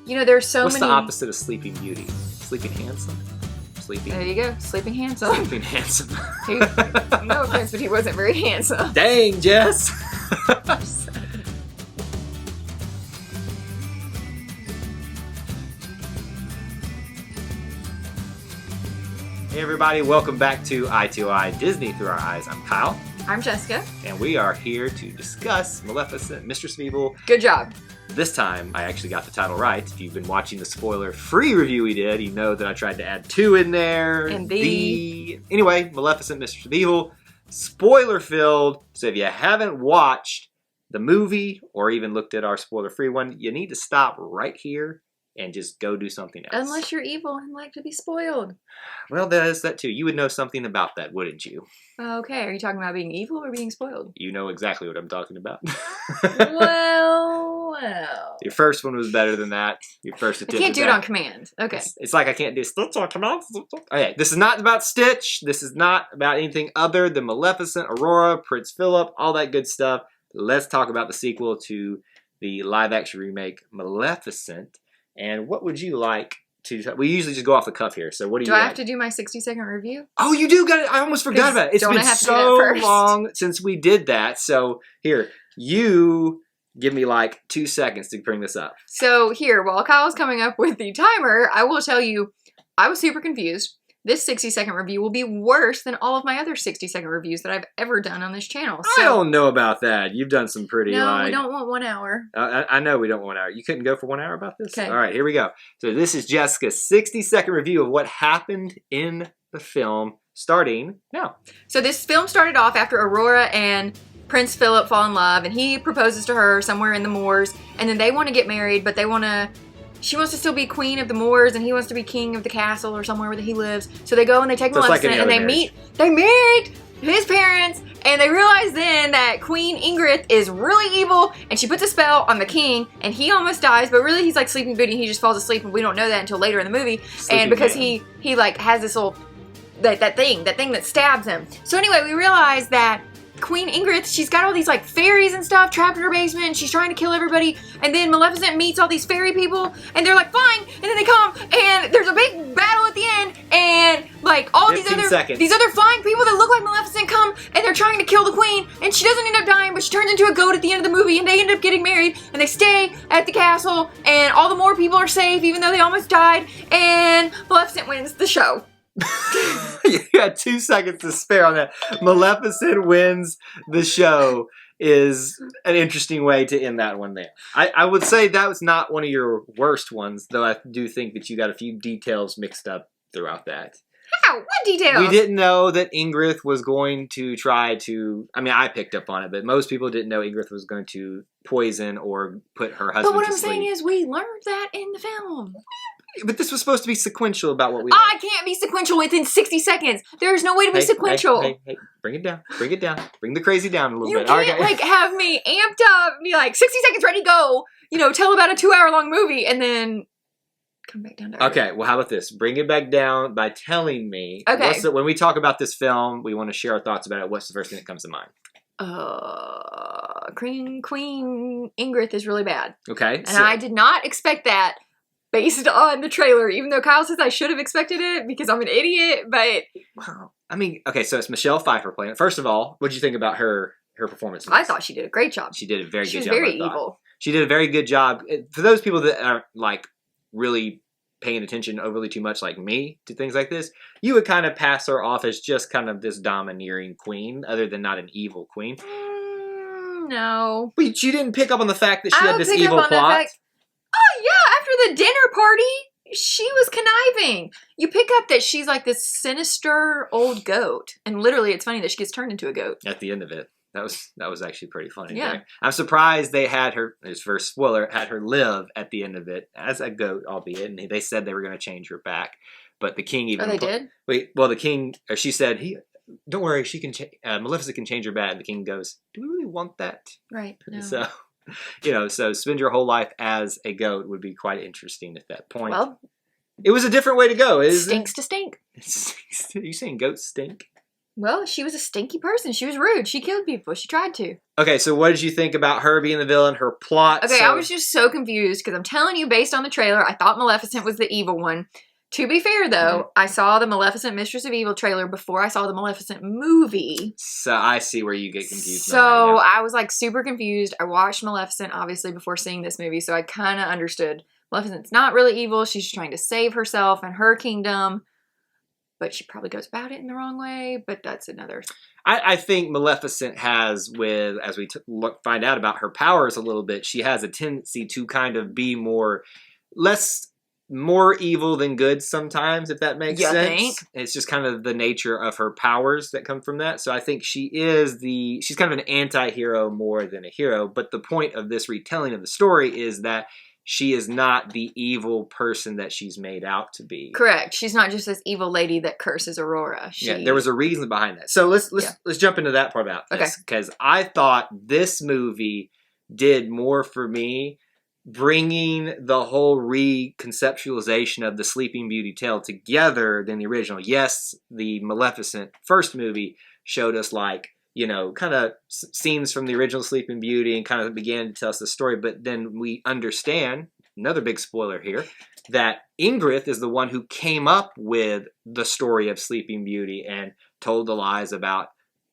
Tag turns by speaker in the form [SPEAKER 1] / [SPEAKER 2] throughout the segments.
[SPEAKER 1] You know, there's so
[SPEAKER 2] What's
[SPEAKER 1] many...
[SPEAKER 2] the opposite of Sleeping Beauty? Sleeping Handsome? Sleeping...
[SPEAKER 1] There you go. Sleeping Handsome.
[SPEAKER 2] Sleeping Handsome.
[SPEAKER 1] No offense, but he wasn't very handsome.
[SPEAKER 2] Dang, Jess! Hey everybody, welcome back to Eye to Eye Disney Through Our Eyes. I'm Kyle.
[SPEAKER 1] I'm Jessica.
[SPEAKER 2] And we are here to discuss Maleficent, Mistress of Evil.
[SPEAKER 1] Good job.
[SPEAKER 2] This time, I actually got the title right. If you've been watching the spoiler-free review we did, you know that I tried to add two in there.
[SPEAKER 1] And
[SPEAKER 2] Anyway, Maleficent, Mistress of Evil, spoiler-filled. So if you haven't watched the movie or even looked at our spoiler-free one, you need to stop right here and just go do something else.
[SPEAKER 1] Unless you're evil and like to be spoiled.
[SPEAKER 2] Well, there's that too. You would know something about that, wouldn't you?
[SPEAKER 1] Okay, are you talking about being evil or being spoiled?
[SPEAKER 2] You know exactly what I'm talking about.
[SPEAKER 1] Well.
[SPEAKER 2] Your first one was better than that. Your first attempt.
[SPEAKER 1] I can't do it on command. Okay.
[SPEAKER 2] It's like I can't do Stitch on command. Okay, this is not about Stitch. This is not about anything other than Maleficent, Aurora, Prince Philip, all that good stuff. Let's talk about the sequel to the live-action remake, Maleficent. And what would you like to... We usually just go off the cuff here, so what do you
[SPEAKER 1] I have to do my 60-second review?
[SPEAKER 2] Oh, you do got it. I almost forgot about it. It's been so long since we did that. So here, you give me like 2 seconds to bring this up.
[SPEAKER 1] So here, while Kyle's coming up with the timer, I will tell you, I was super confused. This 60-second review will be worse than all of my other 60-second reviews that I've ever done on this channel.
[SPEAKER 2] So, I don't know about that. You've done some pretty
[SPEAKER 1] No, we don't want 1 hour.
[SPEAKER 2] I know we don't want 1 hour. You couldn't go for 1 hour about this?
[SPEAKER 1] Okay.
[SPEAKER 2] All right, here we go. So this is Jessica's 60-second review of what happened in the film starting now.
[SPEAKER 1] So this film started off after Aurora and Prince Philip fall in love, and he proposes to her somewhere in the moors, and then they want to get married, but she wants to still be queen of the moors, and he wants to be king of the castle or somewhere where he lives. So they go and they take Maleficent, and they married his parents, and they realize then that Queen Ingrid is really evil, and she puts a spell on the king, and he almost dies, but really he's like Sleeping Beauty, he just falls asleep, and we don't know that until later in the movie. And because he like has this little, that thing that stabs him. So anyway, we realize that Queen Ingrid, she's got all these like fairies and stuff trapped in her basement, and she's trying to kill everybody, and then Maleficent meets all these fairy people, and they're like fine, and then they come, and there's a big battle at the end, and like all these other flying people that look like Maleficent come, and they're trying to kill the queen, and she doesn't end up dying, but she turns into a goat at the end of the movie, and they end up getting married, and they stay at the castle, and all the more people are safe even though they almost died, and Maleficent wins the show.
[SPEAKER 2] You got 2 seconds to spare on that. Maleficent wins the show is an interesting way to end that one there. I would say that was not one of your worst ones, though I do think that you got a few details mixed up throughout that.
[SPEAKER 1] How? What details?
[SPEAKER 2] We didn't know that Ingrid was going to try to... I mean, I picked up on it, but most people didn't know Ingrid was going to poison or put her husband to sleep.
[SPEAKER 1] But what I'm saying is we learned that in the film.
[SPEAKER 2] But this was supposed to be sequential about what we...
[SPEAKER 1] I can't be sequential within 60 seconds. There's no way to be sequential.
[SPEAKER 2] Hey, bring it down. Bring it down. Bring the crazy down a little bit.
[SPEAKER 1] You can't, like, have me amped up and be like, 60 seconds, ready, go. You know, tell about a 2-hour-long movie, and then come back down to earth. Okay,
[SPEAKER 2] well, how about this? Bring it back down by telling me...
[SPEAKER 1] Okay.
[SPEAKER 2] When we talk about this film, we want to share our thoughts about it. What's the first thing that comes to mind?
[SPEAKER 1] Queen Ingrid is really bad.
[SPEAKER 2] Okay.
[SPEAKER 1] And I did not expect that. Based on the trailer, even though Kyle says I should have expected it because I'm an idiot, but...
[SPEAKER 2] Wow. I mean, okay, so it's Michelle Pfeiffer playing it. First of all, what did you think about her performance?
[SPEAKER 1] I thought she did a great job.
[SPEAKER 2] She did a very good job.
[SPEAKER 1] She was very evil.
[SPEAKER 2] She did a very good job. For those people that aren't, like, really paying attention overly too much like me to things like this, you would kind of pass her off as just kind of this domineering queen, other than not an evil queen.
[SPEAKER 1] No.
[SPEAKER 2] But you didn't pick up on the fact that she had this evil plot?
[SPEAKER 1] Oh, yeah, after the dinner party, she was conniving. You pick up that she's like this sinister old goat. And literally, it's funny that she gets turned into a goat.
[SPEAKER 2] At the end of it. That was actually pretty funny.
[SPEAKER 1] Yeah.
[SPEAKER 2] Right? I'm surprised they had her, this first spoiler, had her live at the end of it as a goat, albeit. And they said they were going to change her back. But the king even...
[SPEAKER 1] Oh, they did?
[SPEAKER 2] Well, the king, or she said, don't worry, she can Maleficent can change her back. And the king goes, do we really want that?
[SPEAKER 1] Right. No.
[SPEAKER 2] So... so spend your whole life as a goat would be quite interesting at that point.
[SPEAKER 1] Well,
[SPEAKER 2] it was a different way to go.
[SPEAKER 1] Stinks to stink.
[SPEAKER 2] Are you saying goats stink?
[SPEAKER 1] Well, she was a stinky person. She was rude. She killed people. She tried to.
[SPEAKER 2] Okay, so what did you think about her being the villain, her plot?
[SPEAKER 1] Okay, I was just so confused because I'm telling you, based on the trailer, I thought Maleficent was the evil one. To be fair, though, I saw the Maleficent Mistress of Evil trailer before I saw the Maleficent movie.
[SPEAKER 2] So I see where you get confused.
[SPEAKER 1] So I was like super confused. I watched Maleficent, obviously, before seeing this movie, so I kind of understood. Maleficent's not really evil. She's just trying to save herself and her kingdom. But she probably goes about it in the wrong way. But that's another...
[SPEAKER 2] I think Maleficent has, as we find out about her powers a little bit, she has a tendency to kind of be more evil than good sometimes, if that makes sense.
[SPEAKER 1] Think?
[SPEAKER 2] It's just kind of the nature of her powers that come from that. So I think she's kind of an anti-hero more than a hero. But the point of this retelling of the story is that she is not the evil person that she's made out to be.
[SPEAKER 1] Correct. She's not just this evil lady that curses Aurora.
[SPEAKER 2] Yeah, there was a reason behind that. So let's jump into that part about this. Because I thought this movie did more for me, bringing the whole reconceptualization of the Sleeping Beauty tale together than the original. Yes, the Maleficent first movie showed us kind of scenes from the original Sleeping Beauty and kind of began to tell us the story. But then we understand, another big spoiler here, that Ingrid is the one who came up with the story of Sleeping Beauty and told the lies about,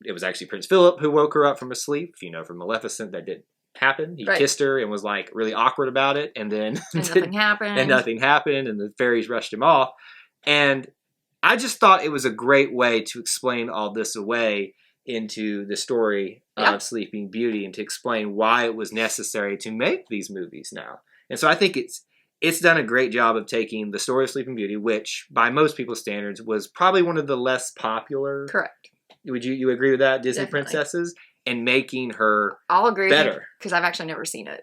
[SPEAKER 2] it was actually Prince Philip who woke her up from a sleep. From Maleficent, that didn't happen. He kissed her and was really awkward about it. And then
[SPEAKER 1] nothing happened.
[SPEAKER 2] And nothing happened. And the fairies rushed him off. And I just thought it was a great way to explain all this away into the story of Sleeping Beauty and to explain why it was necessary to make these movies now. And so I think it's done a great job of taking the story of Sleeping Beauty, which by most people's standards was probably one of the less popular.
[SPEAKER 1] Correct.
[SPEAKER 2] Would you agree with that? Disney
[SPEAKER 1] Definitely.
[SPEAKER 2] Princesses, and making her
[SPEAKER 1] I'll agree
[SPEAKER 2] better.
[SPEAKER 1] Because I've actually never seen it.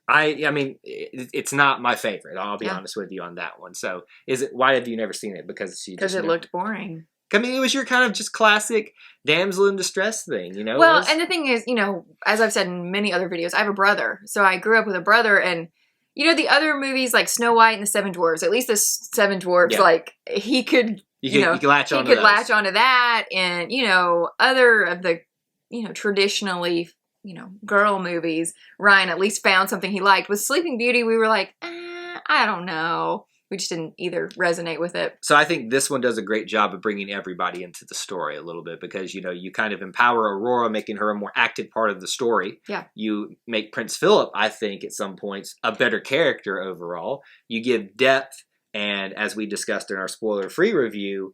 [SPEAKER 2] I mean, it's not my favorite. I'll be honest with you on that one. So why have you never seen it? Because
[SPEAKER 1] it looked boring.
[SPEAKER 2] I mean, it was your kind of just classic damsel in distress thing,
[SPEAKER 1] Well, and the thing is, as I've said in many other videos, I have a brother. So I grew up with a brother, and, the other movies like Snow White and the Seven Dwarfs, at least the Seven Dwarfs, he could,
[SPEAKER 2] he could latch onto
[SPEAKER 1] that, and, other of the, traditionally, girl movies, Ryan at least found something he liked. With Sleeping Beauty, we were like, I don't know. We just didn't either resonate with it.
[SPEAKER 2] So I think this one does a great job of bringing everybody into the story a little bit because, you kind of empower Aurora, making her a more active part of the story.
[SPEAKER 1] Yeah.
[SPEAKER 2] You make Prince Philip, I think, at some points, a better character overall. You give depth and, as we discussed in our spoiler-free review,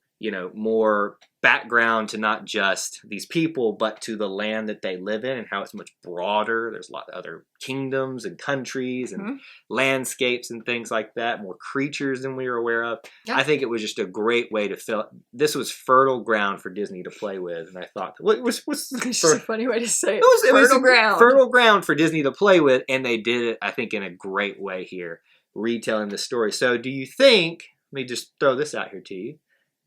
[SPEAKER 2] more background to not just these people, but to the land that they live in and how it's much broader. There's a lot of other kingdoms and countries and landscapes and things like that, more creatures than we were aware of. Yep. I think it was just a great way to fill. This was fertile ground for Disney to play with, and I thought, what's
[SPEAKER 1] just a funny way to say it.
[SPEAKER 2] It was fertile ground for Disney to play with, and they did it, I think, in a great way here, retelling the story. So do you think, let me just throw this out here to you,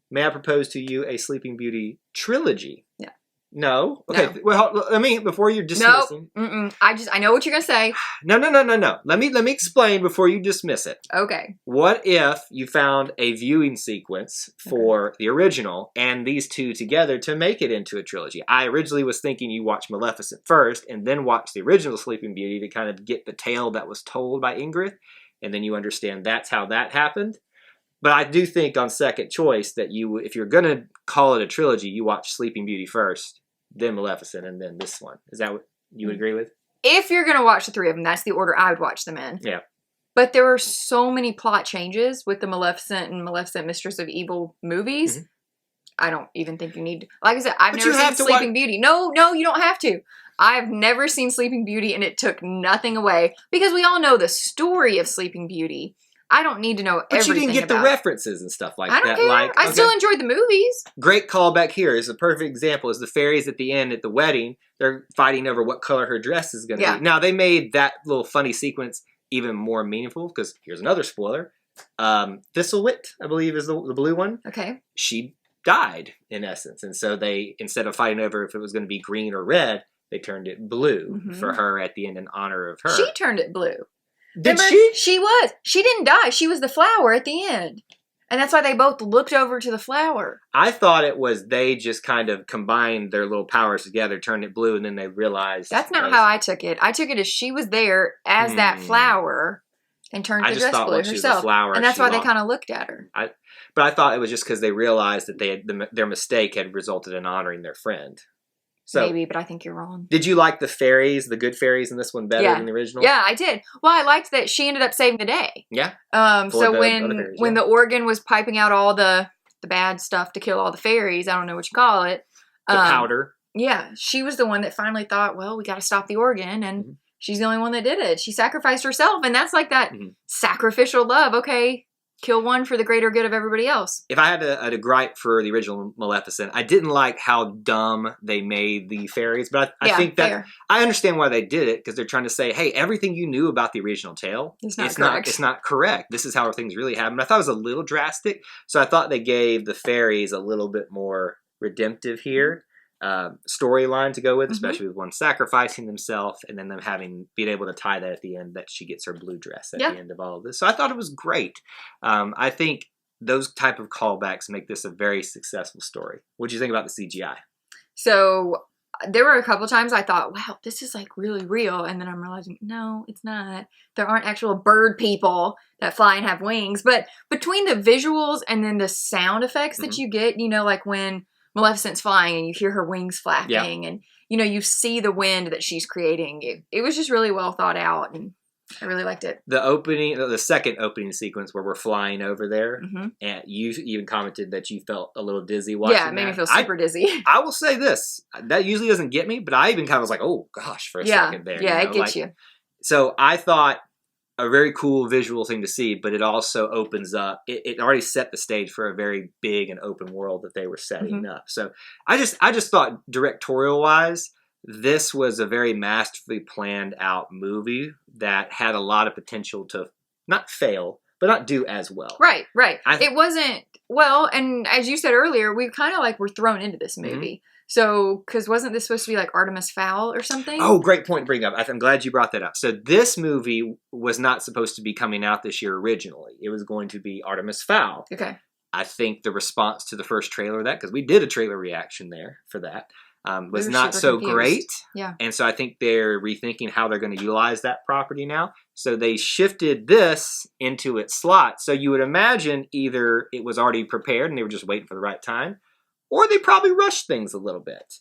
[SPEAKER 2] may I propose to you a Sleeping Beauty trilogy?
[SPEAKER 1] Yeah.
[SPEAKER 2] No? Okay, no. Well, let me, before you're dismissing.
[SPEAKER 1] Nope. I know what you're going to say.
[SPEAKER 2] No. Let me explain before you dismiss it.
[SPEAKER 1] Okay.
[SPEAKER 2] What if you found a viewing sequence for the original and these two together to make it into a trilogy? I originally was thinking you watch Maleficent first and then watch the original Sleeping Beauty to kind of get the tale that was told by Ingrid, and then you understand that's how that happened. But I do think on second choice that if you're going to call it a trilogy, you watch Sleeping Beauty first, then Maleficent, and then this one. Is that what you would agree with?
[SPEAKER 1] If you're going to watch the three of them, that's the order I would watch them in.
[SPEAKER 2] Yeah.
[SPEAKER 1] But there were so many plot changes with the Maleficent and Maleficent Mistress of Evil movies. Mm-hmm. I don't even think you need to. Like I said, I've never seen Sleeping Beauty. No, you don't have to. I've never seen Sleeping Beauty, and it took nothing away. Because we all know the story of Sleeping Beauty. I don't need to know everything. But you didn't get
[SPEAKER 2] the references and stuff like that.
[SPEAKER 1] I don't care. I still enjoyed the movies.
[SPEAKER 2] Great callback here is a perfect example. Is the fairies at the end at the wedding. They're fighting over what color her dress is going to be. Now, they made that little funny sequence even more meaningful because here's another spoiler. Thistlewit, I believe, is the blue one.
[SPEAKER 1] Okay.
[SPEAKER 2] She died, in essence. And so they, instead of fighting over if it was going to be green or red, they turned it blue for her at the end in honor of her.
[SPEAKER 1] She turned it blue.
[SPEAKER 2] Did she?
[SPEAKER 1] She was. She didn't die. She was the flower at the end. And that's why they both looked over to the flower.
[SPEAKER 2] I thought it was they just kind of combined their little powers together, turned it blue, and then they realized...
[SPEAKER 1] That's not how I took it. I took it as she was there as that flower and turned the dress blue herself. She was a flower, and that's why they kind of looked at her.
[SPEAKER 2] But I thought it was just because they realized that their mistake had resulted in honoring their friend. So,
[SPEAKER 1] maybe, but I think you're wrong.
[SPEAKER 2] Did you like the fairies, the good fairies in this one better than the original?
[SPEAKER 1] Yeah, I did. Well, I liked that she ended up saving the day.
[SPEAKER 2] Yeah.
[SPEAKER 1] So when the organ was piping out all the bad stuff to kill all the fairies, I don't know what you call it.
[SPEAKER 2] The powder.
[SPEAKER 1] Yeah, she was the one that finally thought, well, we got to stop the organ, and she's the only one that did it. She sacrificed herself, and that's like that sacrificial love. Okay. Kill one for the greater good of everybody else.
[SPEAKER 2] If I had to gripe for the original Maleficent, I didn't like how dumb they made the fairies, but I think that fair. I understand why they did it, because they're trying to say, hey, everything you knew about the original tale, it's not correct. This is how things really happened. I thought it was a little drastic, so I thought they gave the fairies a little bit more redemptive here. Storyline to go with, especially with one sacrificing themselves and then them being able to tie that at the end, that she gets her blue dress at the end of all of this. So I thought it was great. I think those type of callbacks make this a very successful story. What do you think about the CGI?
[SPEAKER 1] So there were a couple times I thought, wow, this is like really real. And then I'm realizing, no, it's not. There aren't actual bird people that fly and have wings. But between the visuals and then the sound effects that you get, like when Maleficent's flying and you hear her wings flapping and, you see the wind that she's creating. It was just really well thought out, and I really liked it.
[SPEAKER 2] The second opening sequence where we're flying over there, and you even commented that you felt a little dizzy watching
[SPEAKER 1] it made me feel super dizzy.
[SPEAKER 2] I will say this, that usually doesn't get me, but I even kind of was like, oh gosh, for a second there.
[SPEAKER 1] Yeah, it gets you.
[SPEAKER 2] So I thought a very cool visual thing to see, but it also opens up. It already set the stage for a very big and open world that they were setting up. So I just thought, directorial wise, this was a very masterfully planned out movie that had a lot of potential to not fail, but not do as well.
[SPEAKER 1] Right. It wasn't well, and as you said earlier, we kind of were thrown into this movie. So, because wasn't this supposed to be like Artemis Fowl or something?
[SPEAKER 2] Oh, great point to bring up. I'm glad you brought that up. So this movie was not supposed to be coming out this year originally. It was going to be Artemis Fowl.
[SPEAKER 1] Okay.
[SPEAKER 2] I think the response to the first trailer of that, because we did a trailer reaction there for that, was not so great.
[SPEAKER 1] Yeah.
[SPEAKER 2] And so I think they're rethinking how they're going to utilize that property now. So they shifted this into its slot. So you would imagine either it was already prepared and they were just waiting for the right time, or they probably rushed things a little bit.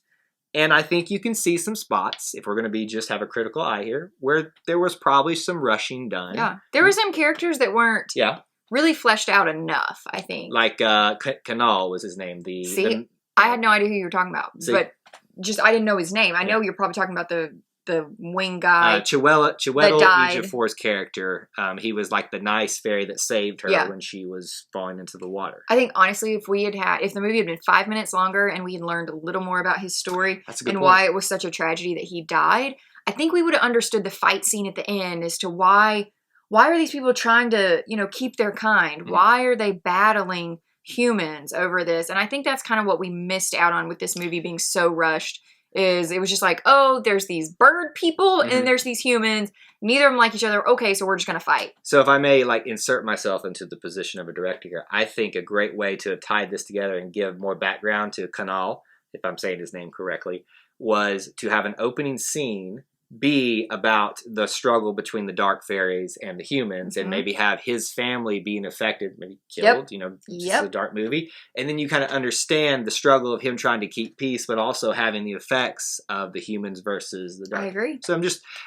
[SPEAKER 2] And I think you can see some spots, if we're going to have a critical eye here, where there was probably some rushing done.
[SPEAKER 1] Yeah. There were some characters that weren't really fleshed out enough, I think.
[SPEAKER 2] Like Canal was his name.
[SPEAKER 1] I had no idea who you were talking about. But I didn't know his name. I know you're probably talking about the wing guy.
[SPEAKER 2] Chiwetel Ejiofor's character. He was like the nice fairy that saved her when she was falling into the water.
[SPEAKER 1] I think honestly, if the movie had been 5 minutes longer and we had learned a little more about his story and why it was such a tragedy that he died, I think we would have understood the fight scene at the end as to why are these people trying to, keep their kind? Why are they battling humans over this? And I think that's kind of what we missed out on with this movie being so rushed. Is it was just like, oh, there's these bird people and then there's these humans. Neither of them like each other. Okay, so we're just going to fight.
[SPEAKER 2] So if I may insert myself into the position of a director here, I think a great way to tie this together and give more background to Canal, if I'm saying his name correctly, was to have an opening scene be about the struggle between the dark fairies and the humans, and maybe have his family being affected, maybe killed, this is a dark movie. And then you kind of understand the struggle of him trying to keep peace, but also having the effects of the humans versus the dark.
[SPEAKER 1] I agree.
[SPEAKER 2] So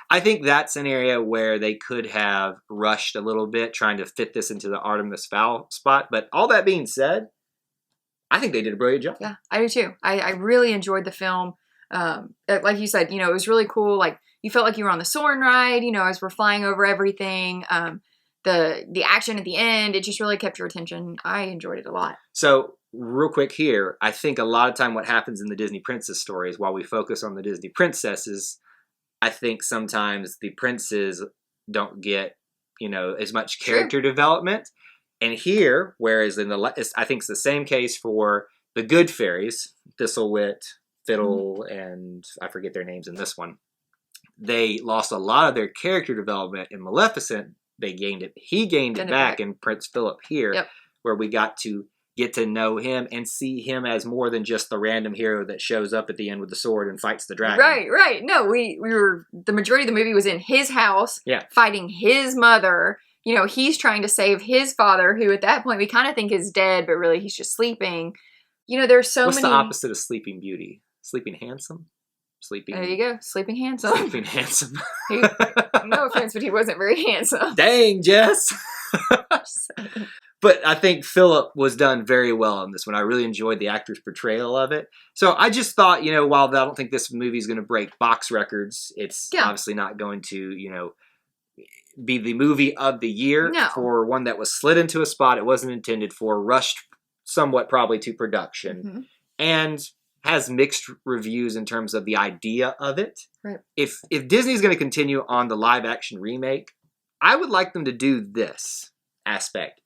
[SPEAKER 2] I think that's an area where they could have rushed a little bit trying to fit this into the Artemis Fowl spot. But all that being said, I think they did a brilliant job.
[SPEAKER 1] Yeah, I do too. I really enjoyed the film. Like you said, it was really cool. You felt like you were on the Soarin' ride, as we're flying over everything. The action at the end, it just really kept your attention. I enjoyed it a lot.
[SPEAKER 2] So real quick here, I think a lot of time what happens in the Disney princess stories, while we focus on the Disney princesses, I think sometimes the princes don't get, as much character development. And here, whereas I think it's the same case for the Good Fairies, Thistlewit, Fiddle, and I forget their names in this one. They lost a lot of their character development in Maleficent. He gained it back in Prince Philip here.
[SPEAKER 1] Yep.
[SPEAKER 2] where we got to get to know him and see him as more than just the random hero that shows up at the end with the sword and fights the dragon.
[SPEAKER 1] Right. No, we were, the majority of the movie was in his house, fighting his mother. You know, he's trying to save his father, who at that point we kind of think is dead, but really he's just sleeping. You know, there's so many...
[SPEAKER 2] What's the opposite of Sleeping Beauty? Sleeping Handsome? Sleeping...
[SPEAKER 1] There you go. Sleeping Handsome.
[SPEAKER 2] Sleeping Handsome.
[SPEAKER 1] No offense, but he wasn't very handsome.
[SPEAKER 2] Dang, Jess! But I think Philip was done very well in this one. I really enjoyed the actor's portrayal of it. So I just thought, you know, while I don't think this movie is going to break box records, it's obviously not going to, you know, be the movie of the year for one that was slid into a spot it wasn't intended for, rushed somewhat probably to production, and has mixed reviews in terms of the idea of it.
[SPEAKER 1] Right.
[SPEAKER 2] If Disney's going to continue on the live action remake, I would like them to do this aspect.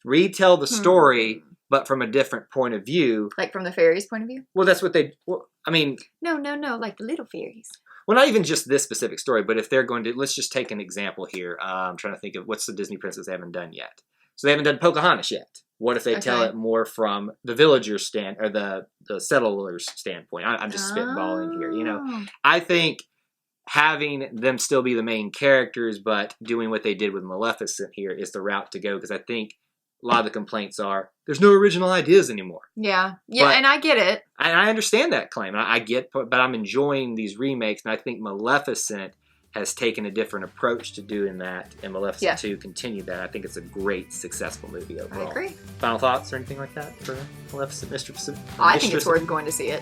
[SPEAKER 2] Retell the story, but from a different point of view.
[SPEAKER 1] Like from the fairies' point of view?
[SPEAKER 2] Well, that's what they... Well, I mean...
[SPEAKER 1] No, like the little fairies.
[SPEAKER 2] Well, not even just this specific story, but if they're going to... Let's just take an example here. I'm trying to think of what's the Disney princess they haven't done yet. So they haven't done Pocahontas yet. What if they tell it more from the villagers' stand... Or the settlers' standpoint? I'm just spitballing here, you know. I think having them still be the main characters, but doing what they did with Maleficent here is the route to go, because I think... A lot of the complaints are, there's no original ideas anymore. Yeah, but,
[SPEAKER 1] and I get it.
[SPEAKER 2] And I understand that claim. I get, but I'm enjoying these remakes, and I think Maleficent has taken a different approach to doing that, and Maleficent 2 continued that. I think it's a great, successful movie overall.
[SPEAKER 1] I agree.
[SPEAKER 2] Final thoughts or anything like that for Maleficent, Mistress of Evil?
[SPEAKER 1] I think it's worth going to see it.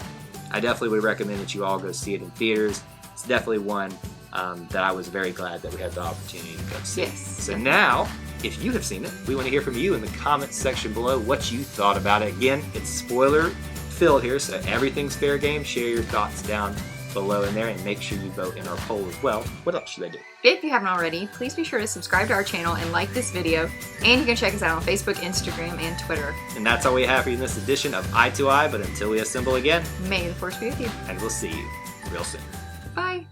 [SPEAKER 2] I definitely would recommend that you all go see it in theaters. It's definitely one that I was very glad that we had the opportunity to go see.
[SPEAKER 1] Yes.
[SPEAKER 2] So now... If you have seen it, we want to hear from you in the comments section below what you thought about it. Again, it's spoiler-filled here, so everything's fair game. Share your thoughts down below in there, and make sure you vote in our poll as well. What else should I do?
[SPEAKER 1] If you haven't already, please be sure to subscribe to our channel and like this video. And you can check us out on Facebook, Instagram, and Twitter.
[SPEAKER 2] And that's all we have for you in this edition of Eye to Eye, but until we assemble again,
[SPEAKER 1] may the Force be with you.
[SPEAKER 2] And we'll see you real soon.
[SPEAKER 1] Bye.